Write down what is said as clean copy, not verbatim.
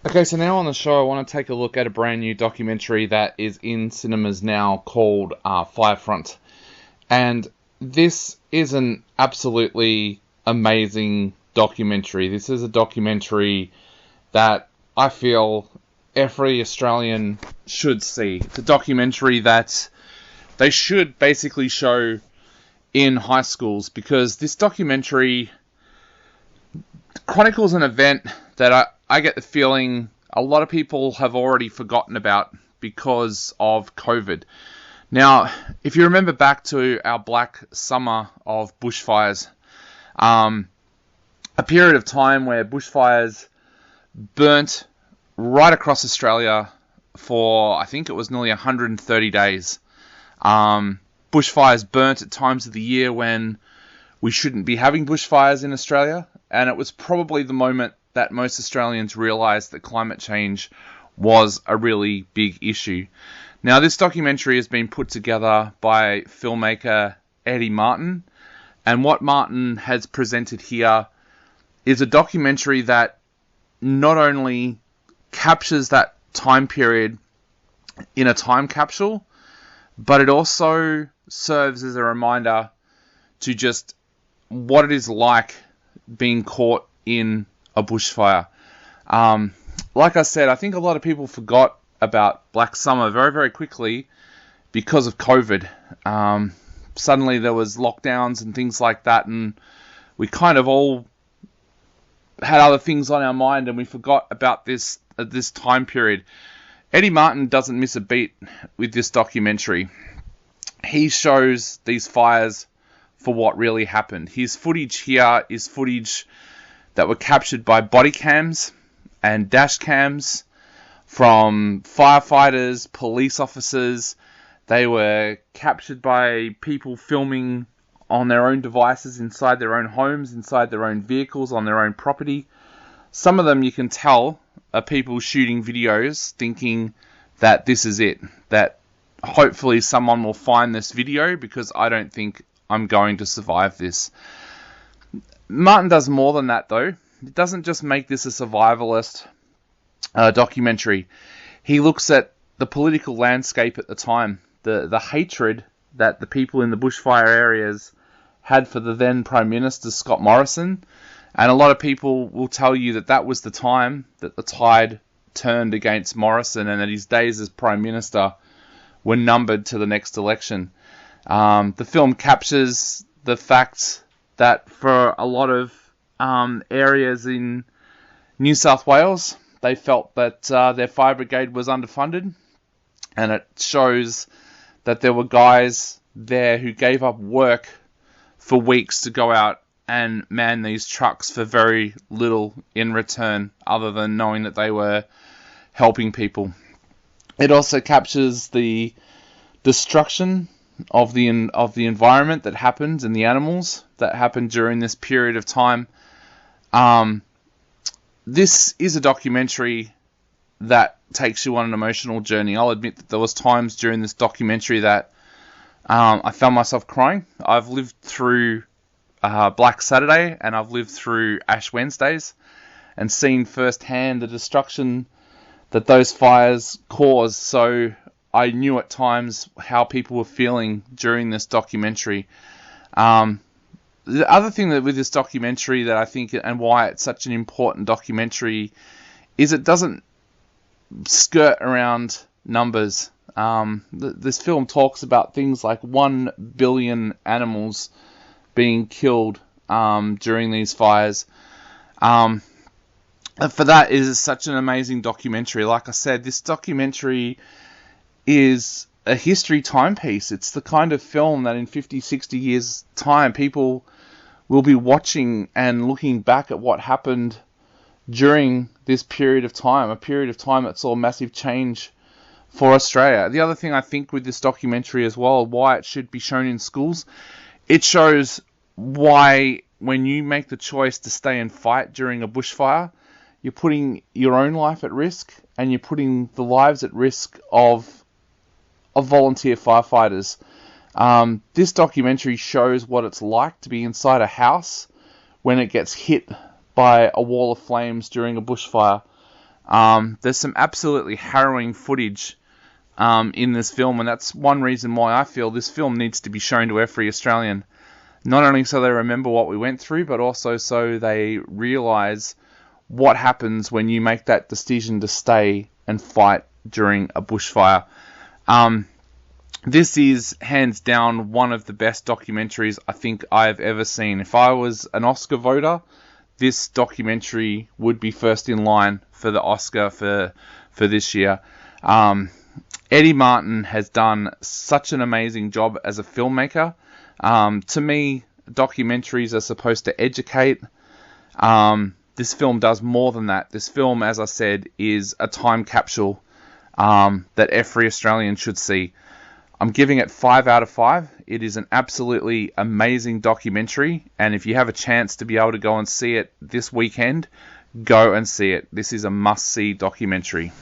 Okay, so now on the show, I want to take a look at a brand new documentary that is in cinemas now called Firefront. And this is an absolutely amazing documentary. This is a documentary that I feel every Australian should see. It's a documentary that they should basically show in high schools because this documentary chronicles an event that I get the feeling a lot of people have already forgotten about because of COVID. Now, if you remember back to our black summer of bushfires, a period of time where bushfires burnt right across Australia for, I think it was nearly 130 days. Bushfires burnt at times of the year when we shouldn't be having bushfires in Australia, and it was probably the moment that most Australians realised that climate change was a really big issue. Now, this documentary has been put together by filmmaker Eddie Martin, and what Martin has presented here is a documentary that not only captures that time period in a time capsule, but it also serves as a reminder to just what it is like being caught in a bushfire. Like I said, I think a lot of people forgot about Black Summer very, very quickly because of COVID. Suddenly there was lockdowns and things like that, and we kind of all had other things on our mind, and we forgot about this time period. Eddie Martin doesn't miss a beat with this documentary. He shows these fires for what really happened. His footage here is footage that were captured by body cams and dash cams from firefighters, police officers. They were captured by people filming on their own devices, inside their own homes, inside their own vehicles, on their own property. Some of them, you can tell, are people shooting videos thinking that this is it, that hopefully someone will find this video because I don't think I'm going to survive this. Martin does more than that, though. He doesn't just make this a survivalist documentary. He looks at the political landscape at the time, the hatred that the people in the bushfire areas had for the then Prime Minister, Scott Morrison. And a lot of people will tell you that that was the time that the tide turned against Morrison and that his days as Prime Minister were numbered to the next election. The film captures the fact that for a lot of areas in New South Wales, they felt that their fire brigade was underfunded, and it shows that there were guys there who gave up work for weeks to go out and man these trucks for very little in return, other than knowing that they were helping people. It also captures the destruction of the environment that happened and the animals that happened during this period of time. This is a documentary that takes you on an emotional journey. I'll admit that there was times during this documentary that I found myself crying. I've lived through Black Saturday and I've lived through Ash Wednesdays and seen firsthand the destruction that those fires caused. So I knew at times how people were feeling during this documentary. The other thing that with this documentary that I think, and why it's such an important documentary, is it doesn't skirt around numbers. This film talks about things like 1 billion animals being killed during these fires. For that, it is such an amazing documentary. Like I said, this documentary is a history timepiece. It's the kind of film that in 50, 60 years' time, people will be watching and looking back at what happened during this period of time, a period of time that saw massive change for Australia. The other thing I think with this documentary as well, why it should be shown in schools, it shows why when you make the choice to stay and fight during a bushfire, you're putting your own life at risk and you're putting the lives at risk of volunteer firefighters. This documentary shows what it's like to be inside a house when it gets hit by a wall of flames during a bushfire. There's some absolutely harrowing footage in this film, and that's one reason why I feel this film needs to be shown to every Australian. Not only so they remember what we went through, but also so they realise what happens when you make that decision to stay and fight during a bushfire. This is hands down one of the best documentaries I think I've ever seen. If I was an Oscar voter, this documentary would be first in line for the Oscar for this year. Eddie Martin has done such an amazing job as a filmmaker. To me, documentaries are supposed to educate. This film does more than that. This film, as I said, is a time capsule that every Australian should see. I'm giving it 5 out of 5. It is an absolutely amazing documentary, and if you have a chance to be able to go and see it this weekend, go and see it. This is a must-see documentary.